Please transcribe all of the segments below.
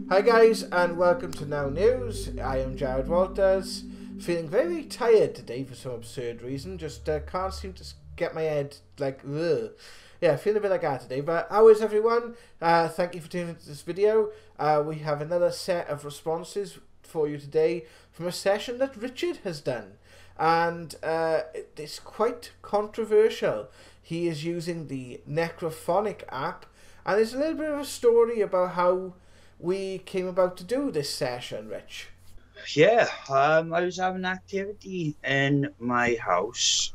Hi guys, and welcome to Now News. I am Jared Walters, feeling very tired today for some absurd reason. Just can't seem to get my head, like, ugh. Yeah, feeling a bit like that today. But how is everyone? Thank you for tuning into this video. We have another set of responses for you today from a session that Richard has done. And it's quite controversial. He is using the Necrophonic app, and there's a little bit of a story about how we came about to do this session, Rich. Yeah, I was having activity in my house.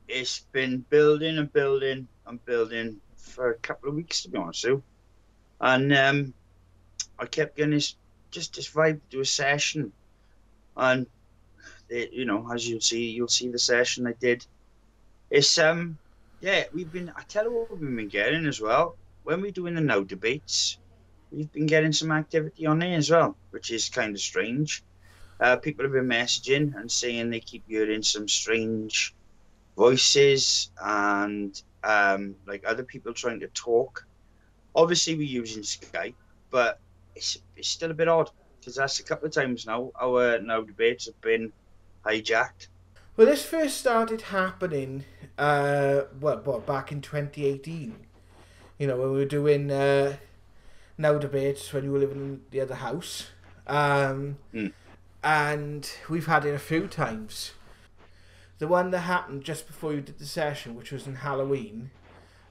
It's been building and building and building for a couple of weeks, to be honest with you. And I kept getting this vibe to do a session, and as you'll see the session I did. It's yeah, I tell you what we've been getting as well. When we're doing the Now debates, we've been getting some activity on there as well, which is kind of strange. People have been messaging and saying they keep hearing some strange voices and like other people trying to talk. Obviously, we're using Skype, but it's still a bit odd because that's a couple of times now our Now debates have been hijacked. Well, this first started happening, back in 2018. You know, when we were doing Now debates when you were living in the other house. And we've had it a few times. The one that happened just before you did the session, which was in Halloween,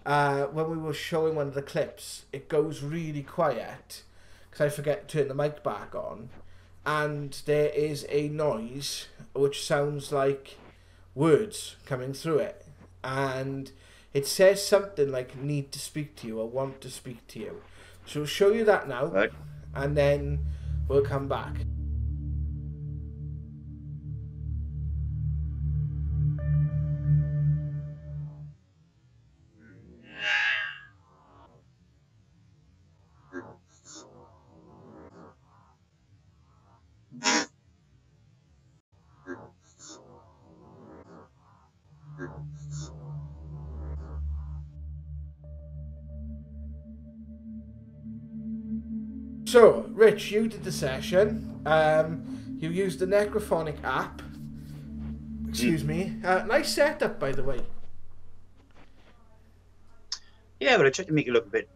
when we were showing one of the clips, it goes really quiet because I forget to turn the mic back on, and there is a noise which sounds like words coming through it, and it says something like "need to speak to you" or "want to speak to you." So we'll show you that now, Right. and then we'll come back. So, Rich, you did the session. You used the Necrophonic app. Excuse me. Nice setup, by the way. Yeah, but I tried to make it look a bit,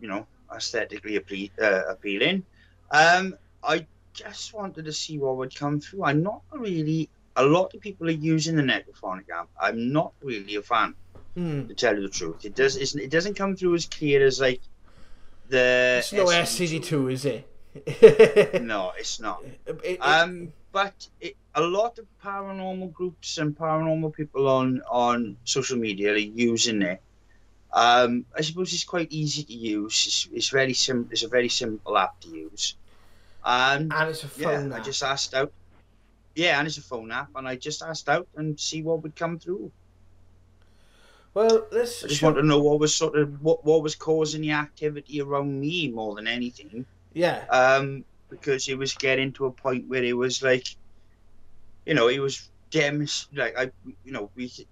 aesthetically appealing. I just wanted to see what would come through. I'm not really. A lot of people are using the Necrophonic app. I'm not really a fan, to tell you the truth. It doesn't come through as clear as like the. It's no SCD2, is it? No, it's not. But a lot of paranormal groups and paranormal people on social media are using it. I suppose it's quite easy to use. It's very simple. It's a very simple app to use. And it's a phone app. I just asked out. Yeah, and it's a phone app, and I just asked out and see what would come through. Well, I just want to know what was what was causing the activity around me more than anything. Yeah. Because it was getting to a point where it was like, it was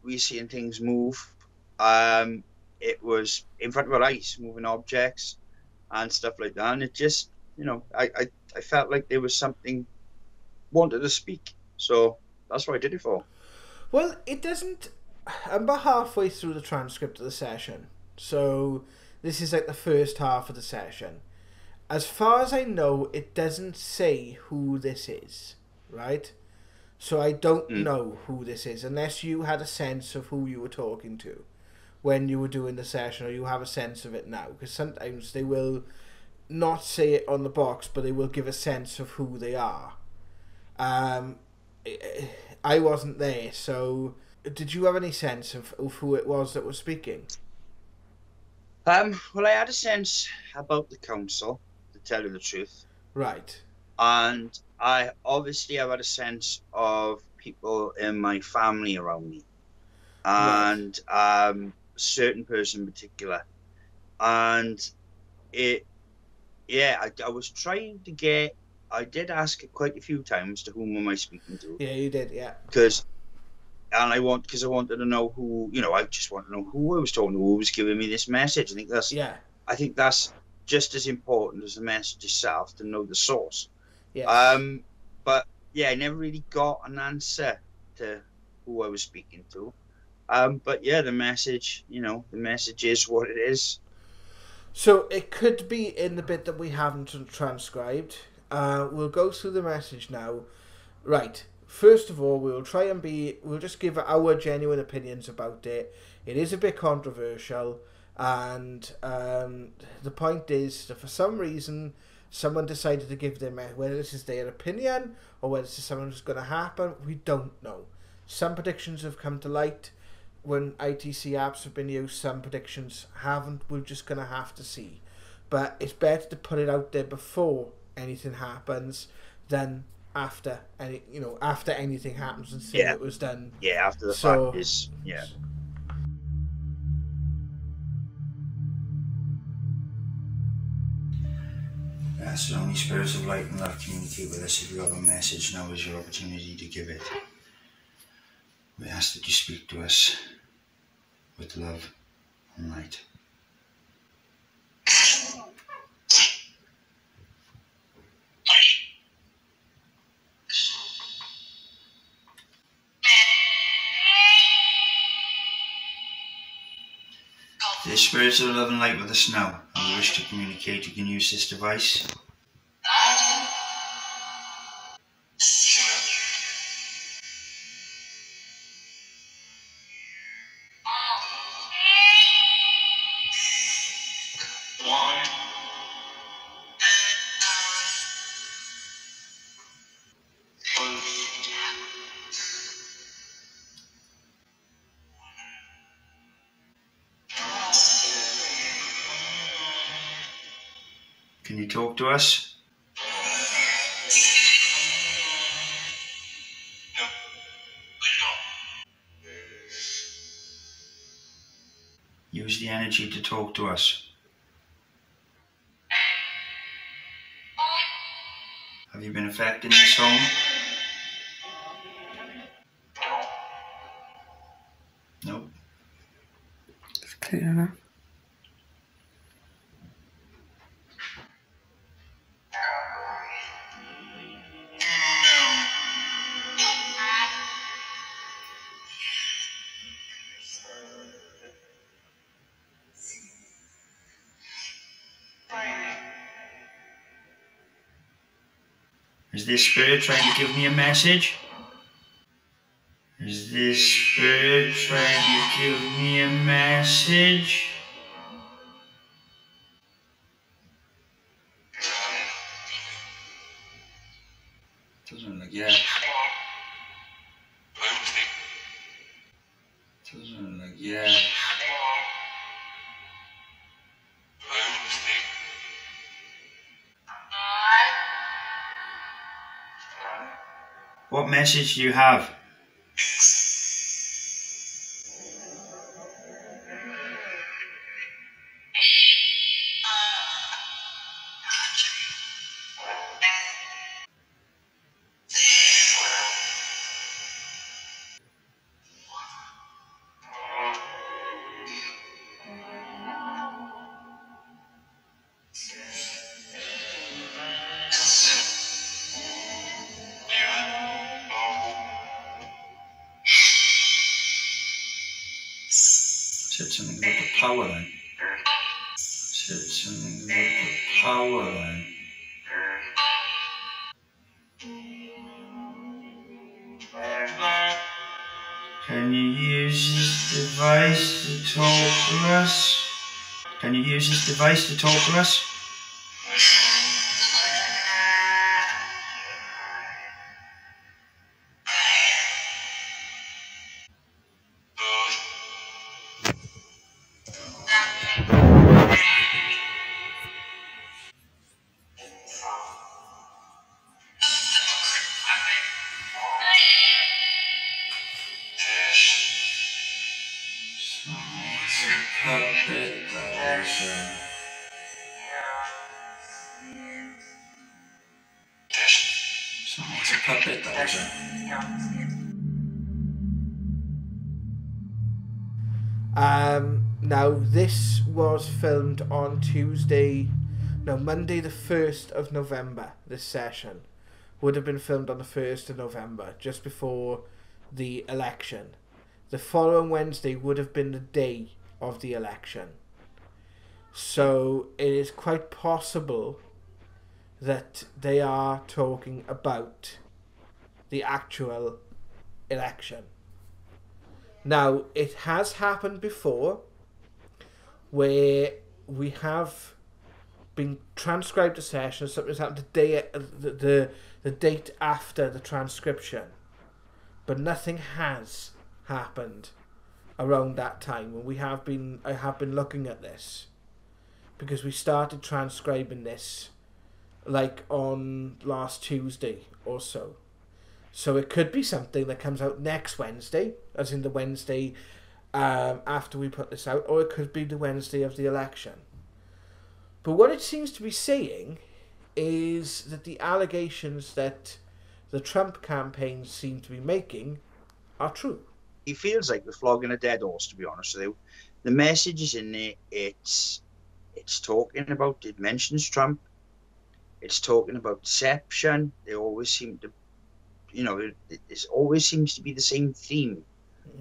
we seeing things move. It was in front of our eyes, moving objects and stuff like that. And it just, I felt like there was something wanted to speak. So that's what I did it for. Well, it doesn't. I'm about halfway through the transcript of the session. So this is like the first half of the session. As far as I know, it doesn't say who this is, right? So I don't know who this is, unless you had a sense of who you were talking to when you were doing the session, or you have a sense of it now. Because sometimes they will not say it on the box, but they will give a sense of who they are. I wasn't there, so did you have any sense of who it was that was speaking? Well, I had a sense about the council, to tell you the truth. Right. And I obviously have had a sense of people in my family around me, and a certain person in particular. And I was trying to get. I did ask quite a few times to whom am I speaking to. Yeah, you did, yeah. Because and I wanted to know who, I just want to know who I was talking to, who was giving me this message. Yeah. I think that's just as important as the message itself, to know the source. Yes. But yeah, I never really got an answer to who I was speaking to. But yeah, the message is what it is. So it could be in the bit that we haven't transcribed. We'll go through the message now. Right. First of all, we'll just give our genuine opinions about it. It is a bit controversial, and the point is that for some reason, someone decided to give them, whether this is their opinion or whether this is something that's going to happen, we don't know. Some predictions have come to light when ITC apps have been used, some predictions haven't. We're just going to have to see. But it's better to put it out there before anything happens than after anything happens and say it was done. Yeah, after the fact is, yeah. So only spirits of light and love communicate with us. If you have a message, now is your opportunity to give it. We ask that you speak to us with love and light. The spirits of love and light with us now, and we wish to communicate. You can use this device. Can you talk to us? Use the energy to talk to us. Have you been affected in this home? Nope. It's clear enough. Is this spirit trying to give me a message? Is this spirit trying to give me a message? Doesn't look yet. Doesn't look yet. What message do you have? Said something about the power line. Said something about the power line. Can you use this device to talk to us? Can you use this device to talk to us? Someone's a puppet, that was it. Now, this was filmed on Monday the 1st of November. This session would have been filmed on the 1st of November, just before the election. The following Wednesday would have been the day of the election. So it is quite possible that they are talking about the actual election. Now, it has happened before where we have been transcribed a session, something's happened the date after the transcription, but nothing has happened around that time. And I have been looking at this because we started transcribing this like on last Tuesday or so. So it could be something that comes out next Wednesday, as in the Wednesday after we put this out, or it could be the Wednesday of the election. But what it seems to be saying is that the allegations that the Trump campaign seem to be making are true. It feels like we're flogging a dead horse, to be honest with you. The message is in there. It's talking about, it mentions Trump. It's talking about deception. They always seem to, it always seems to be the same theme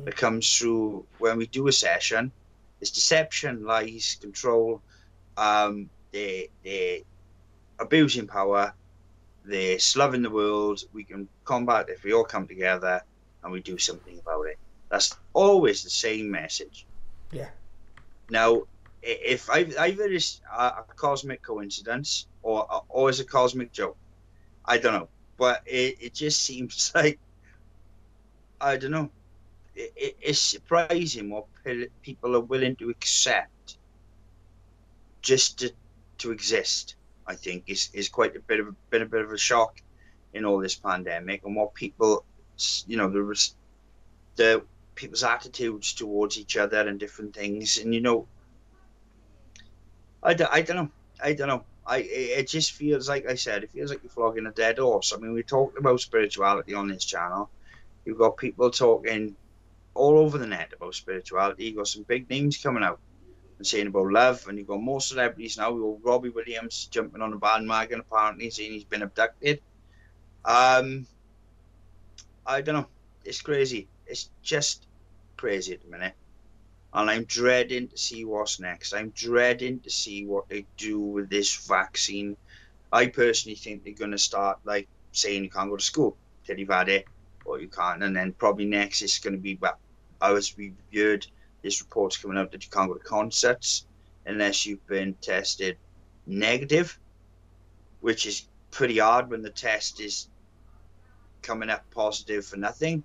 that comes through when we do a session. It's deception, lies, control. They're abusing power. They're slaving the world. We can combat if we all come together and we do something about it. That's always the same message. Yeah. Now, if either it's a cosmic coincidence or is a cosmic joke, I don't know. But it just seems like, I don't know. It's surprising what people are willing to accept just to exist. I think is quite a bit of a shock in all this pandemic, and what people, the people's attitudes towards each other and different things, and I don't know. It just feels like, I said, it feels like you're flogging a dead horse. I mean, we talked about spirituality on this channel. You've got people talking all over the net about spirituality. You've got some big names coming out and saying about love, and you've got more celebrities now. You've got Robbie Williams jumping on a bandwagon, apparently saying he's been abducted. I don't know. It's crazy. It's just crazy at the minute. And I'm dreading to see what's next. I'm dreading to see what they do with this vaccine. I personally think they're going to start like saying you can't go to school till you've had it, or you can't. And then probably next it's going to be, well, as we've heard, this report's coming out that you can't go to concerts unless you've been tested negative, which is pretty hard when the test is coming up positive for nothing.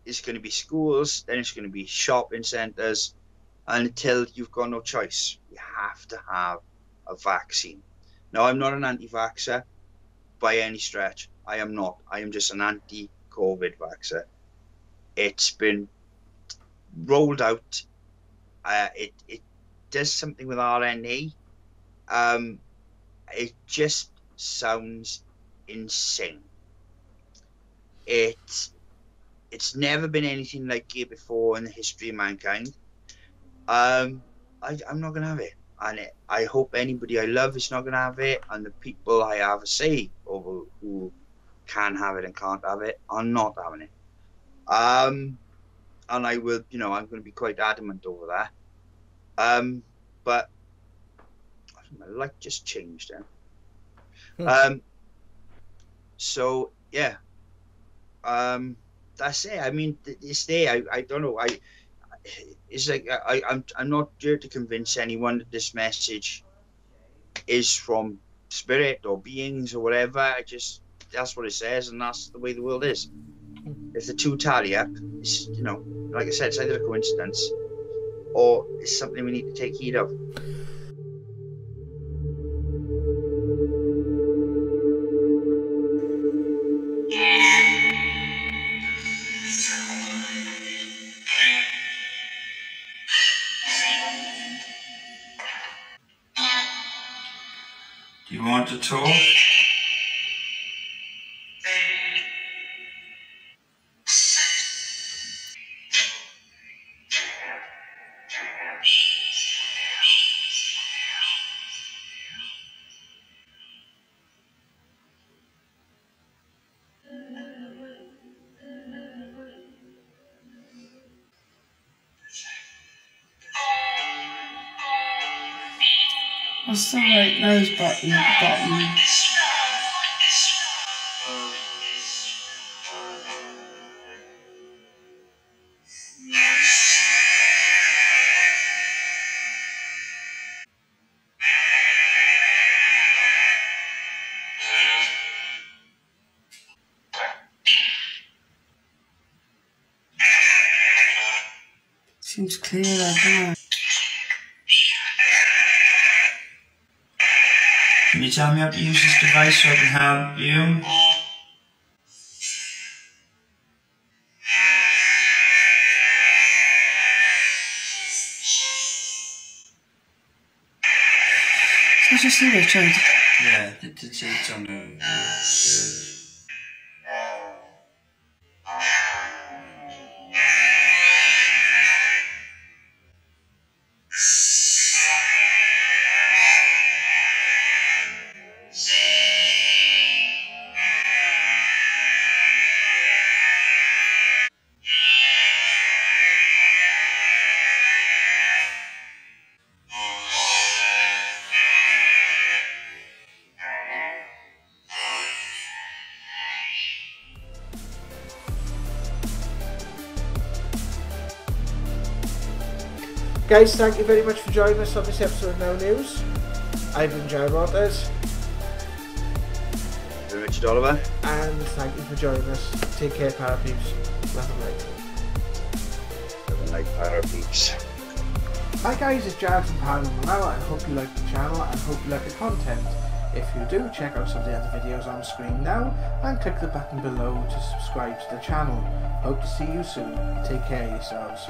It's going to be schools, then it's going to be shopping centres, and until you've got no choice, you have to have a vaccine. Now, I'm not an anti-vaxxer by any stretch. I am not. I am just an anti-COVID vaxxer. It's been rolled out. It does something with RNA. It just sounds insane. It's never been anything like it before in the history of mankind. I'm not going to have it. And I hope anybody I love is not going to have it. And the people I have a say over who can have it and can't have it are not having it. And I will, I'm going to be quite adamant over that. But my light just changed then. So, yeah. That's it. I mean, it's there. I don't know. It's like I'm not here to convince anyone that this message is from spirit or beings or whatever. That's what it says, and that's the way the world is. If the two tally up, it's, like I said, it's either a coincidence or it's something we need to take heed of. Do you want to talk? What's the right nose button at the bottom? Seems clear, doesn't it? Can you tell me how to use this device so I can help you? So just see Richard. Yeah, it did say it's on the... Guys, thank you very much for joining us on this episode of Now News. I've been Jared Waters. I'm Richard Oliver. And thank you for joining us. Take care, Para Peeps. Love and light. Love and light, Para Peeps. Hi guys, it's Jared from Paranormal now. I hope you like the channel and hope you like the content. If you do, check out some of the other videos on screen now and click the button below to subscribe to the channel. Hope to see you soon. Take care of yourselves.